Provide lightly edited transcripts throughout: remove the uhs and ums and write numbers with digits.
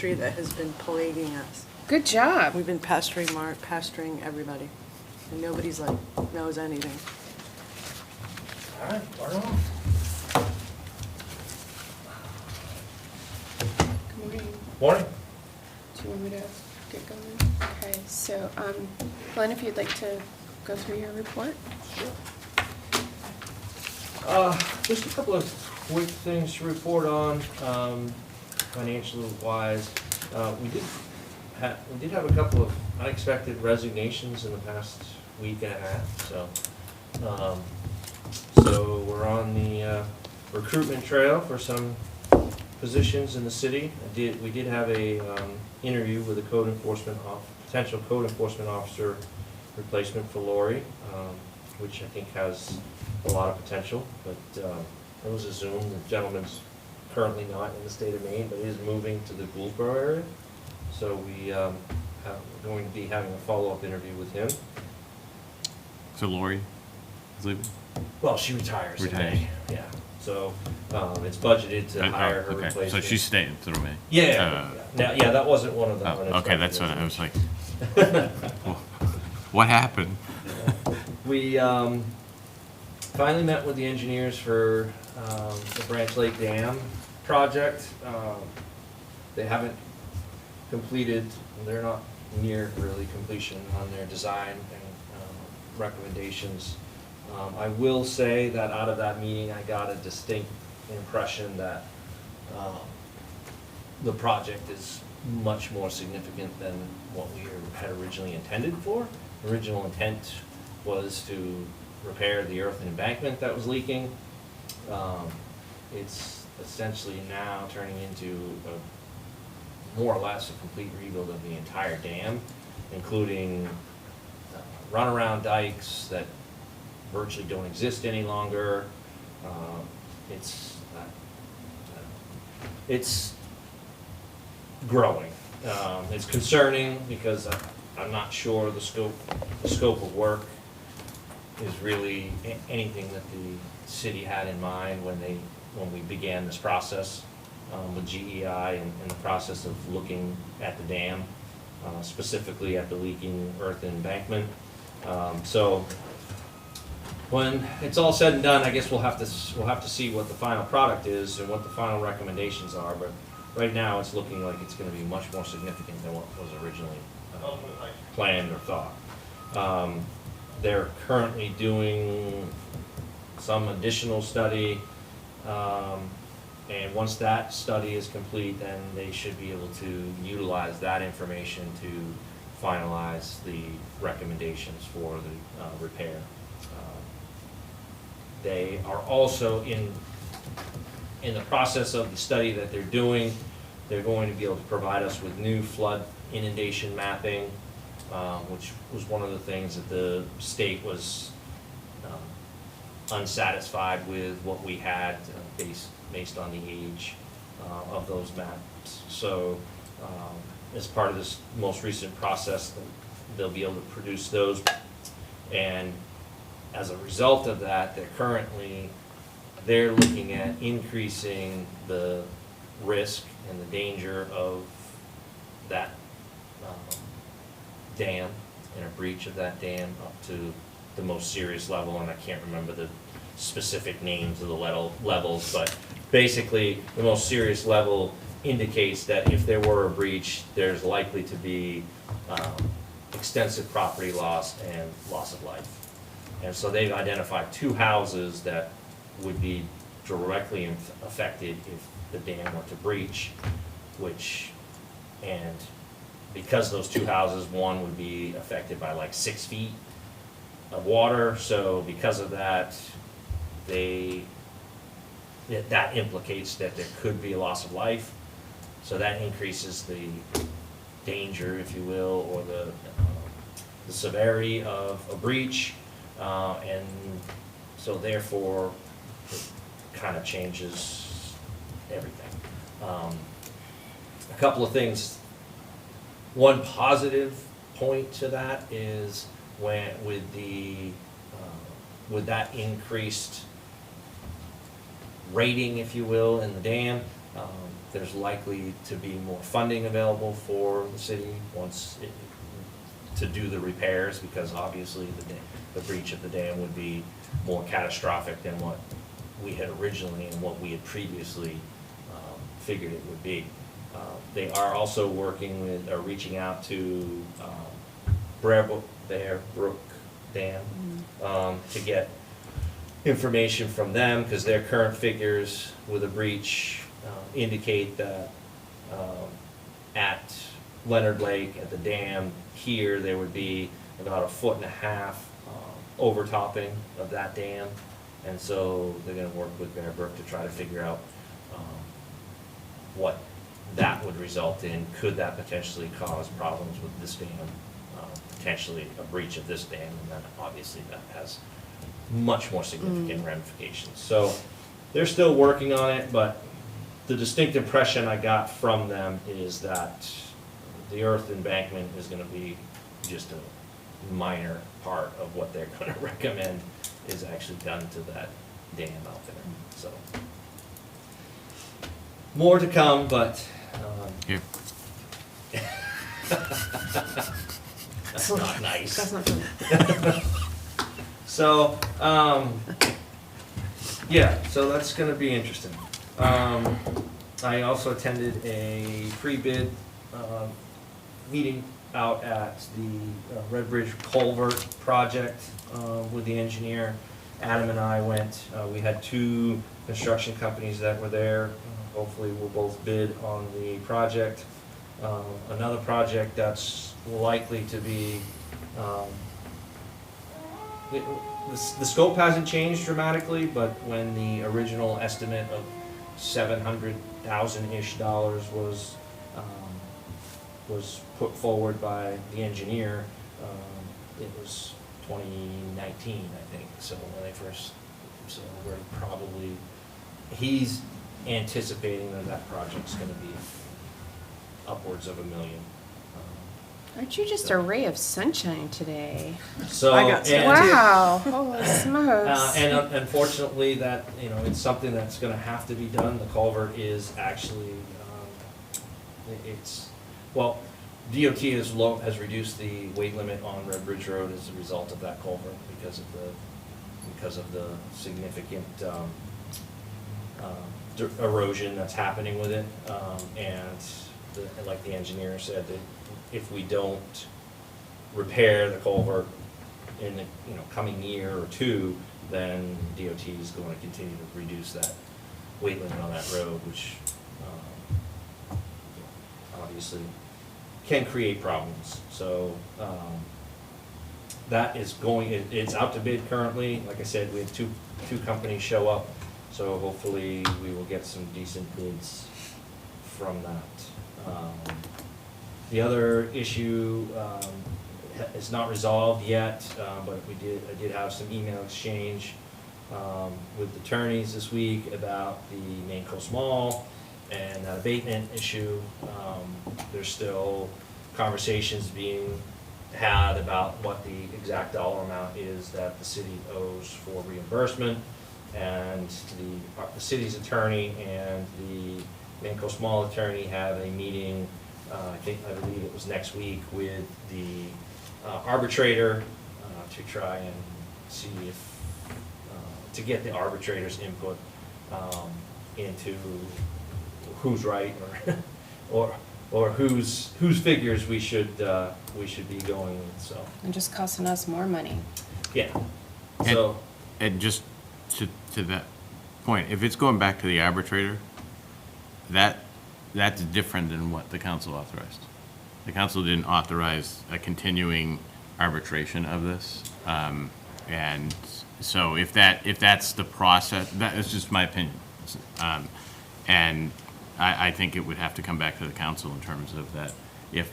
industry that has been plaguing us. Good job. We've been pestering Mark, pestering everybody, and nobody's like, knows anything. All right, right on. Good morning. Morning. Do you want me to get going? Okay, so, Glenn, if you'd like to go through your report? Just a couple of quick things to report on, financial wise. We did have a couple of unexpected resignations in the past week and a half, so we're on the recruitment trail for some positions in the city. We did have a interview with a potential code enforcement officer replacement for Lori, which I think has a lot of potential, but it was a Zoom. The gentleman's currently not in the state of Maine, but is moving to the Gouldsboro area. So we're going to be having a follow-up interview with him. So Lori is leaving? Well, she retires in Retires. May, yeah. So it's budgeted to hire her Okay, replacement. so she's staying through me? Yeah, yeah, that wasn't one of the unexpected Okay, that's what I was like, well, what happened? We finally met with the engineers for the Branch Lake Dam project. They haven't completed, they're not near really completion on their design and recommendations. I will say that out of that meeting, I got a distinct impression that the project is much more significant than what we had originally intended for. Original intent was to repair the earthen embankment that was leaking. It's essentially now turning into more or less a complete rebuild of the entire dam, including runaround dikes that virtually don't exist any longer. It's growing. It's concerning because I'm not sure the scope of work is really anything that the city had in mind when we began this process with GEI and the process of looking at the dam, specifically at the leaking earth embankment. So when it's all said and done, I guess we'll have to see what the final product is and what the final recommendations are. But right now, it's looking like it's going to be much more significant than what was originally planned or thought. They're currently doing some additional study, and once that study is complete, then they should be able to utilize that information to finalize the recommendations for the repair. They are also in the process of the study that they're doing. They're going to be able to provide us with new flood inundation mapping, which was one of the things that the state was unsatisfied with what we had based on the age of those maps. So as part of this most recent process, they'll be able to produce those, and as a result of that, they're looking at increasing the risk and the danger of that dam and a breach of that dam up to the most serious level, and I can't remember the specific names of the levels, but basically the most serious level indicates that if there were a breach, there's likely to be extensive property loss and loss of life. And so they've identified 2 houses that would be directly affected if the dam were to breach, and because those 2 houses, one would be affected by like 6 feet of water, so because of that, that implicates that there could be a loss of life. So that increases the danger, if you will, or the severity of a breach. And so therefore, it kind of changes everything. A couple of things. One positive point to that is with that increased rating, if you will, in the dam, There's likely to be more funding available for the city to do the repairs, because obviously the breach of the dam would be more catastrophic than what we had originally and what we had previously figured it would be. They are also working with, or reaching out to Bear Brook Dam to get information from them, because their current figures with a breach indicate that at Leonard Lake, at the dam here, there would be about 1.5 feet overtopping of that dam. And so they're gonna work with Bear Brook to try to figure out what that would result in. Could that potentially cause problems with this dam? Potentially a breach of this dam, and then obviously that has much more significant ramifications. So they're still working on it, but the distinct impression I got from them is that the earth embankment is gonna be just a minor part of what they're gonna recommend is actually done to that dam out there, so. More to come, but, Here. that's not nice. That's not funny. So, yeah, so that's gonna be interesting. I also attended a pre-bid, meeting out at the Red Bridge Culvert project, with the engineer. Adam and I went, we had 2 construction companies that were there. Hopefully we'll both bid on the project. Another project that's likely to be, the scope hasn't changed dramatically, but when the original estimate of $700,000-ish was put forward by the engineer, it was 2019, I think, so when they first, so we're probably, he's anticipating that project's gonna be upwards of $1 million. Aren't you just a ray of sunshine today? So, I got and- Wow, holy smokes. And unfortunately, that, you know, it's something that's gonna have to be done. The culvert is actually, it's, well, DOT has reduced the weight limit on Red Bridge Road as a result of that culvert because of the significant erosion that's happening with it. And like the engineer said, that if we don't repair the culvert in the, you know, coming year or 2, then DOT is going to continue to reduce that weight limit on that road, which obviously can create problems. So that is going, it's out to bid currently. Like I said, we had two companies show up, so hopefully we will get some decent bids from that. The other issue is not resolved yet, but I did have some email exchange with attorneys this week about the Main Coast Mall and that abatement issue. There's still conversations being had about what the exact dollar amount is that the city owes for reimbursement. And the city's attorney and the Main Coast Mall attorney have a meeting, I believe it was next week, with the arbitrator to try and see if, to get the arbitrator's input into who's right or whose figures we should be going with, so, And just costing us more money. yeah. So, And just to that point, if it's going back to the arbitrator, that's different than what the council authorized. The council didn't authorize a continuing arbitration of this. And so if that's the process, that is just my opinion. And I think it would have to come back to the council in terms of that. If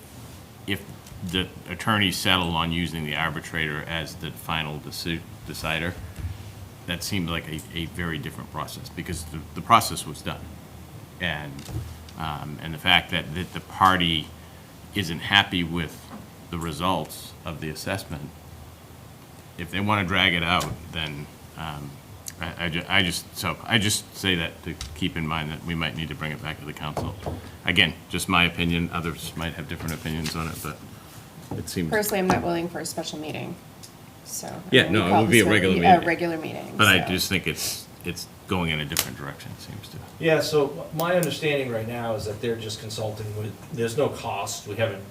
the attorneys settle on using the arbitrator as the final decider, that seemed like a very different process, because the process was done. And the fact that the party isn't happy with the results of the assessment, if they want to drag it out, then I just say that to keep in mind that we might need to bring it back to the council. Again, just my opinion, others might have different opinions on it, but it seems. Personally, I'm not willing for a special meeting, so. Yeah, no, it would be a regular meeting. A regular meeting. But I so. just think it's going in a different direction, it seems to. Yeah, so my understanding right now is that they're just consulting with, there's no cost, we haven't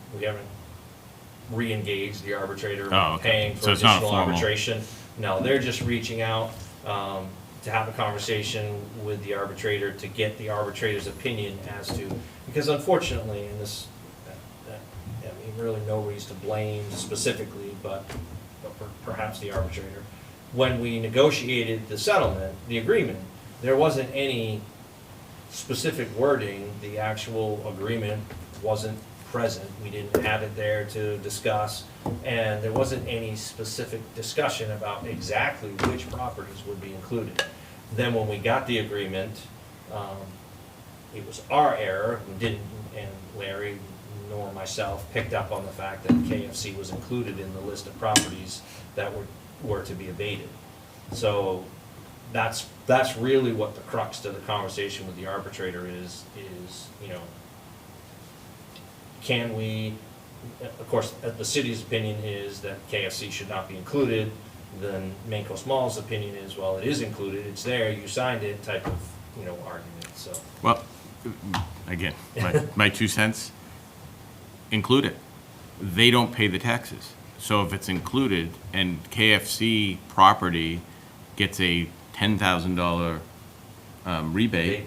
re-engaged the arbitrator, Oh, okay. paying for So it's not additional formal. arbitration. No, they're just reaching out, to have a conversation with the arbitrator to get the arbitrator's opinion as to, because unfortunately, in this, I mean, really nobody's to blame specifically, but perhaps the arbitrator. When we negotiated the settlement, the agreement, there wasn't any specific wording, the actual agreement wasn't present, we didn't have it there to discuss, and there wasn't any specific discussion about exactly which properties would be included. Then when we got the agreement, it was our error, we didn't, and Larry nor myself picked up on the fact that KFC was included in the list of properties that were to be abated. So that's really what the crux to the conversation with the arbitrator is, you know, can we, of course, the city's opinion is that KFC should not be included, then Main Coast Mall's opinion is, well, it is included, it's there, you signed it, type of, you know, argument, so. Well, again, my 2 cents, include it. They don't pay the taxes. So if it's included and KFC property gets a $10,000 rebate,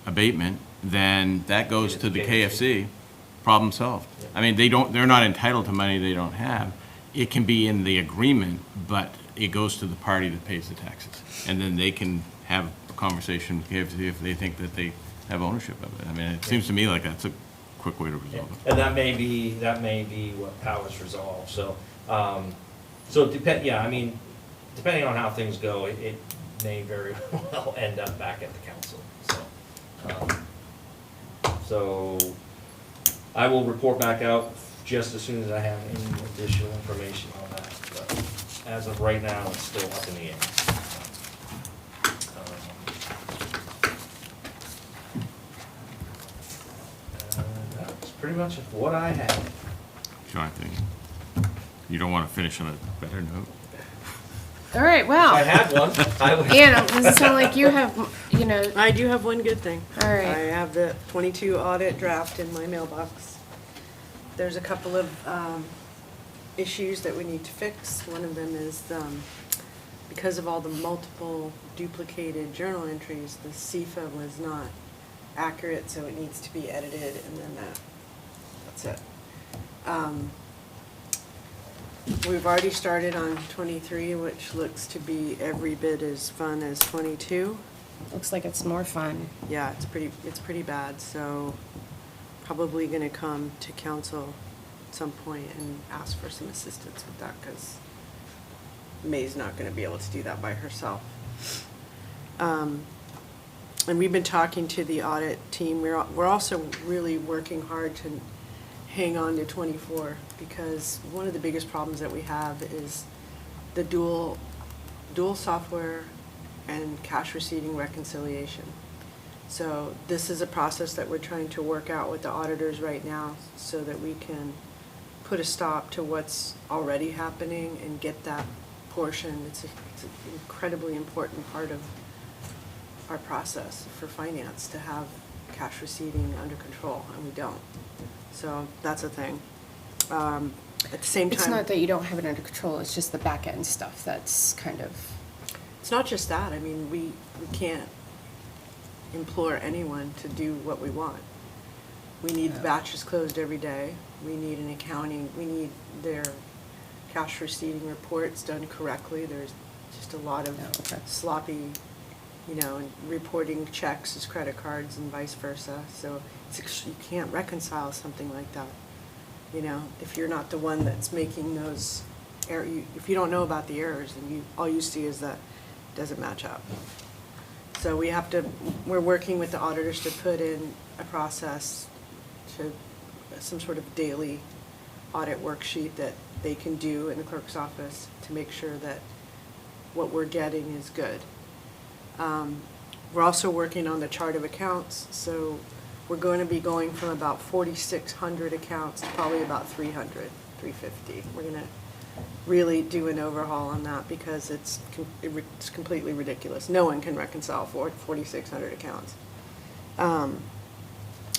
abatement, then that goes to the KFC, problem solved. I mean, they're not entitled to money they don't have. It can be in the agreement, but it goes to the party that pays the taxes. And then they can have a conversation with KFC if they think that they have ownership of it. I mean, it seems to me like that's a quick way to resolve it. And that may be what powers resolve, so, I mean, depending on how things go, it may very well end up back at the council, so I will report back out just as soon as I have any additional information on that, but as of right now, it's still up in the air. That's pretty much what I have. Jonathan, you don't want to finish on a better note? All right, If well. I had one, I would. Anna, does it sound like you have, you know, I do have one good thing. All right. I have the 22 audit draft in my mailbox. There's a couple of issues that we need to fix. One of them is because of all the multiple duplicated journal entries, the CIFA was not accurate, so it needs to be edited, and then that's it. We've already started on 23, which looks to be every bit as fun as 22. looks like it's more fun. Yeah, it's pretty bad, so probably gonna come to council at some point and ask for some assistance with that, because May's not gonna be able to do that by herself. And we've been talking to the audit team, we're also really working hard to hang on to 24, because one of the biggest problems that we have is the dual software and cash receiving reconciliation. So this is a process that we're trying to work out with the auditors right now, so that we can put a stop to what's already happening and get that portion. It's an incredibly important part of our process for finance, to have cash receiving under control, and we don't. So that's a thing. At the same time. It's not that you don't have it under control, it's just the back end stuff that's kind of. It's not just that. I mean, we can't implore anyone to do what we want. We need the batches closed every day. We need an accounting, we need their cash receiving reports done correctly. There's just a lot of sloppy, and reporting checks as credit cards and vice versa. So you can't reconcile something like that. If you're not the one that's making those if you don't know about the errors, then all you see is that it doesn't match up. So we're working with the auditors to put in a process to some sort of daily audit worksheet that they can do in the clerk's office to make sure that what we're getting is good. We're also working on the chart of accounts, so we're going to be going from about 4,600 accounts to probably about 300, 350. We're going to really do an overhaul on that because it's completely ridiculous. No one can reconcile 4,600 accounts.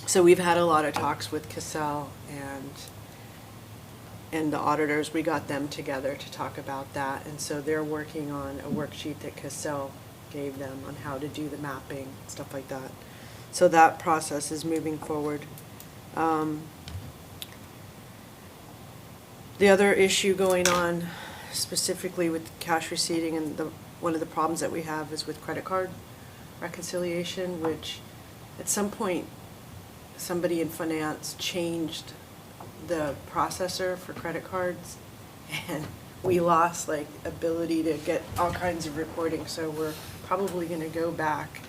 So we've had a lot of talks with Cassell and the auditors. We got them together to talk about that, and so they're working on a worksheet that Cassell gave them on how to do the mapping, stuff like that. So that process is moving forward. The other issue going on specifically with cash receipting, and one of the problems that we have is with credit card reconciliation, which at some point somebody in finance changed the processor for credit cards, and we lost like ability to get all kinds of reporting. So we're probably going to go back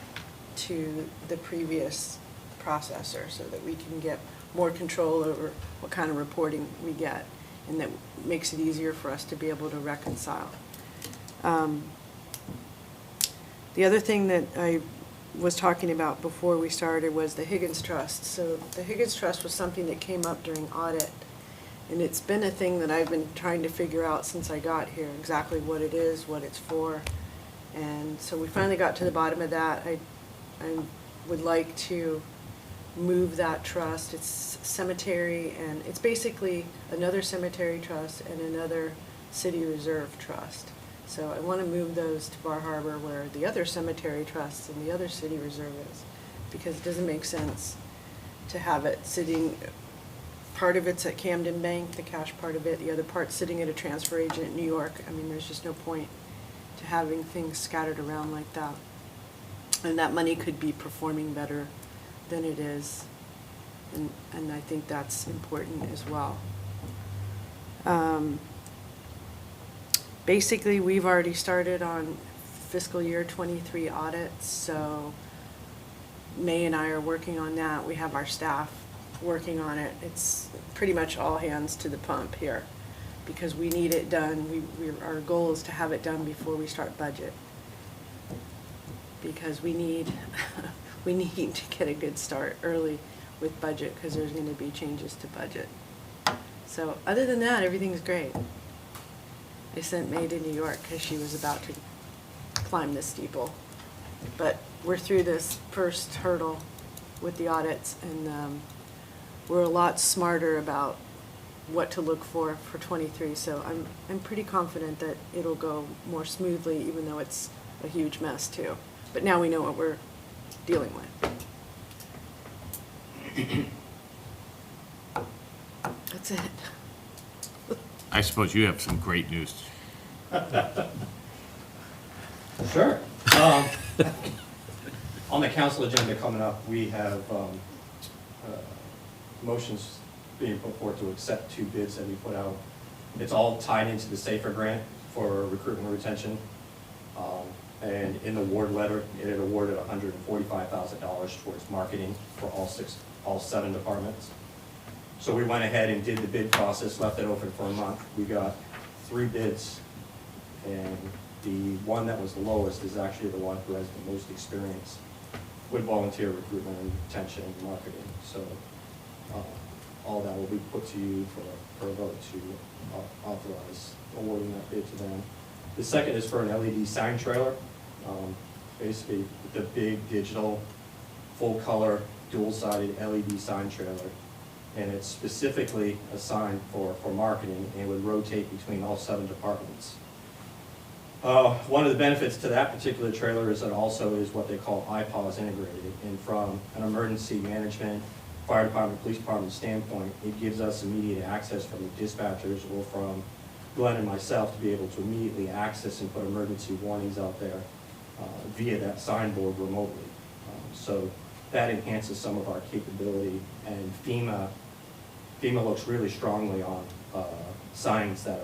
to the previous processor so that we can get more control over what kind of reporting we get, and that makes it easier for us to be able to reconcile. The other thing that I was talking about before we started was the Higgins Trust. So the Higgins Trust was something that came up during audit, and it's been a thing that I've been trying to figure out since I got here, exactly what it is, what it's for. And so we finally got to the bottom of that. I would like to move that trust. It's cemetery, and it's basically another cemetery trust and another city reserve trust. So I want to move those to Bar Harbor where the other cemetery trusts and the other city reserve is, because it doesn't make sense to have it sitting, part of it's at Camden Bank, the cash part of it, the other part sitting at a transfer agent in New York. I mean, there's just no point to having things scattered around like that. And that money could be performing better than it is, and I think that's important as well. Basically, we've already started on fiscal year 23 audits, so May and I are working on that. We have our staff working on it. It's pretty much all hands to the pump here because we need it done. Our goal is to have it done before we start budget, because we need we need to get a good start early with budget, because there's going to be changes to budget. So other than that, everything's great. I sent May to New York because she was about to climb the steeple. But we're through this first hurdle with the audits, and we're a lot smarter about what to look for 23. So I'm pretty confident that it'll go more smoothly, even though it's a huge mess too. But now we know what we're dealing with. That's it. I suppose you have some great news. Sure. On the council agenda coming up, we have motions being put forward to accept 2 bids that we put out. It's all tied into the SAFER grant for recruitment and retention. And in the award letter, it had awarded $145,000 towards marketing for all 7 departments. So we went ahead and did the bid process, left it open for a month. We got 3 bids, and the one that was the lowest is actually the one who has the most experience with volunteer recruitment and retention and marketing. So all that will be put to you for a vote to authorize awarding that bid to them. The second is for an LED sign trailer. Basically, the big digital, full-color, dual-sided LED sign trailer. And it's specifically a sign for marketing, and it would rotate between all 7 departments. One of the benefits to that particular trailer is that also is what they call iPOS integrated. And from an emergency management, fire department, police department standpoint, it gives us immediate access from the dispatchers or from Glenn and myself to be able to immediately access and put emergency warnings out there via that signboard remotely. So that enhances some of our capability, and FEMA looks really strongly on signs that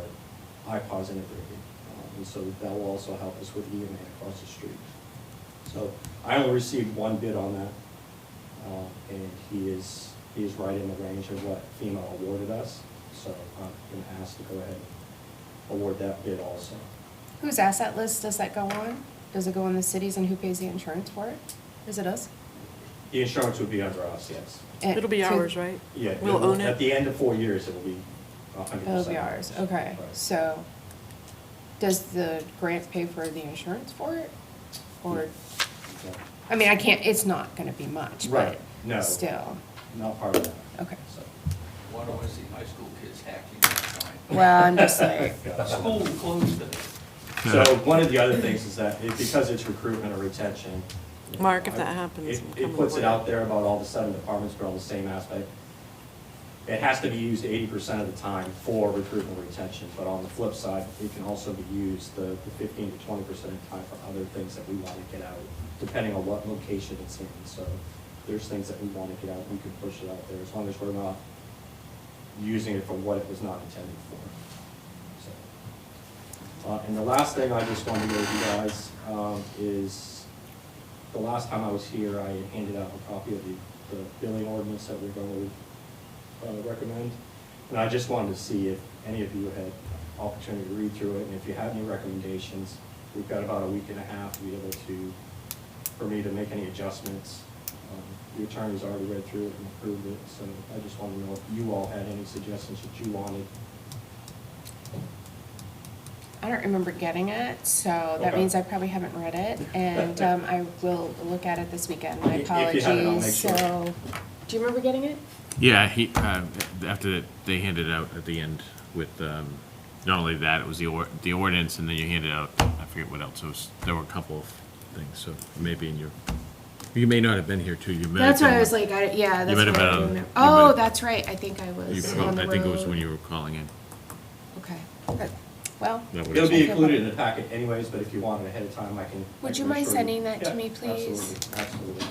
are iPOS integrated. And so that will also help us with EMA across the street. So I only received 1 bid on that, and he is right in the range of what FEMA awarded us. So I'm going to ask to go ahead and award that bid also. Whose asset list does that go on? Does it go on the cities, and who pays the insurance for it? Is it us? The insurance would be under us, yes. It'll be So- ours, right? Yeah. We'll own At it. the end of 4 years, it will be 100%. It'll be ours, okay. Right. So, does the grant pay for the insurance for it? Or, Yeah. I mean, I can't, it's not gonna be much, but Right, no. still, Not part of that. okay. So, Why don't I see high school kids hacking that time? Well, I'm just like, yeah. School closed today. So one of the other things is that because it's recruitment or retention. Mark, if that happens, It come puts it aboard. out there about all the 7 departments, but on the same aspect. It has to be used 80% of the time for recruitment or retention, but on the flip side, it can also be used the 15 to 20% of the time for other things that we want to get out, depending on what location it's in. So there's things that we want to get out, we can push it out there, as long as we're not using it for what it was not intended for. So, and the last thing I just wanted to go with you guys is, the last time I was here, I handed out a copy of the billing ordinance that we're going to recommend. And I just wanted to see if any of you had opportunity to read through it, and if you have any recommendations. We've got about a week and a half to be able to, for me to make any adjustments. The attorney's already read through it and approved it, so I just wanted to know if you all had any suggestions that you wanted. I don't remember getting it, so that Okay. means I probably haven't read it, and I will look at it this weekend. My If you have it, I'll make apologies. sure. So, do you remember getting it? Yeah, he, after they handed it out at the end with, not only that, it was the ordinance, and then you handed out, I forget what else, there were a couple of things, so maybe in your, you may not have been here too, you may have That's why I been- was like, yeah, that's might have what I been on- remember. you Oh, might- that's right, I think I you was called- on the I think it was road. when you were calling in. Okay, good. Well, That It'll was- be included in the packet anyways, but if you want it ahead of time, I can. Would I you can mind assure sending that to Yeah, me, please? Absolutely, absolutely.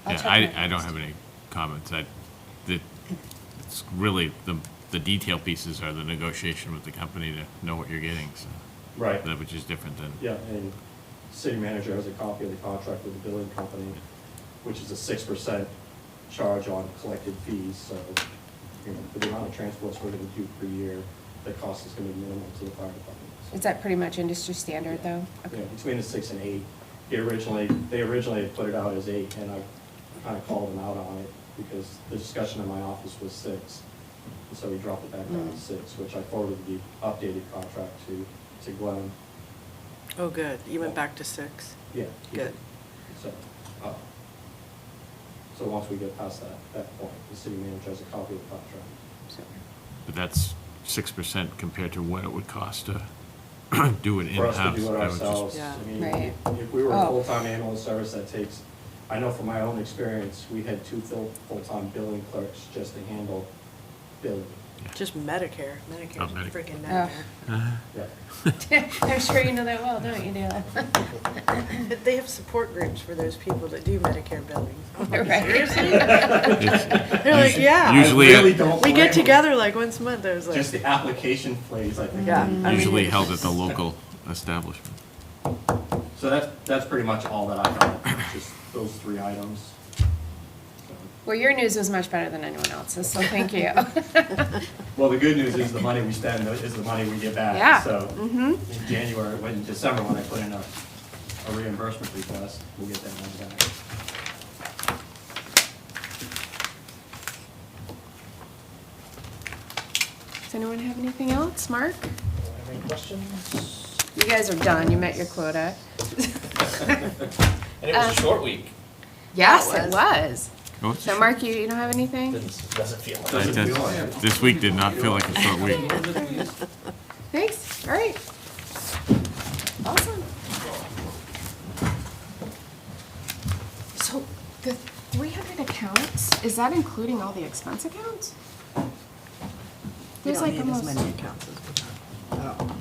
I'll Yeah, check my I don't notes. have any comments. It's really, the detail pieces are the negotiation with the company to know what you're getting, so. Right. Which is different than. Yeah, and city manager has a copy of the contract with the billing company, which is a 6% charge on collected fees, so, you know, for the amount of transports we're gonna do per year, the cost is gonna be minimal to the fire department. So, Is that pretty much industry standard, though? Yeah, Okay. between the 6 and 8. They originally had put it out as 8, and I kinda called them out on it, because the discussion in my office was 6. And so we dropped it back down to 6, which I forwarded the updated contract to Glenn. Oh, good. You went back to 6? Yeah. he Good. did. So, so once we get past that point, the city manager has a copy of the contract. So- But that's 6% compared to what it would cost to do it For in-house. us to do it I would just- ourselves, Yeah. I mean, Right. if we were a Oh. full-time ambulance service, that takes, I know from my own experience, we had 2 full-time billing clerks just to handle billing. Just Medicare. Medicare's Oh, a Medicare. freaking Oh. nightmare. Yeah. I'm sure you know that well, don't you, Dale? They have support groups for those people that do Medicare billing. I'm like, Right. seriously? It's- They're like, yeah. Usually, I really don't We blame get them. together like once a month. I was like, Just the application phase, I think. Yeah. I mean, usually held at the local establishment. So that's pretty much all that I have, just those 3 items. So, Well, your news was much better than anyone else's, so thank you. well, the good news is the money we spend is the money we get back. Yeah. So Mhm. in January, in December, when I put in a reimbursement request, we'll get that money back. Does anyone have anything else? Mark? Any questions? You guys are done, you met your quota. And it was a short week. Yes, It it was. Oh, it's So Mark, you don't have anything? Doesn't feel like Doesn't it. feel like it. This week did not feel like a short week. Thanks, all right. Awesome. So the 300 accounts, is that including all the expense accounts? you There's don't like need as almost, many accounts as we have.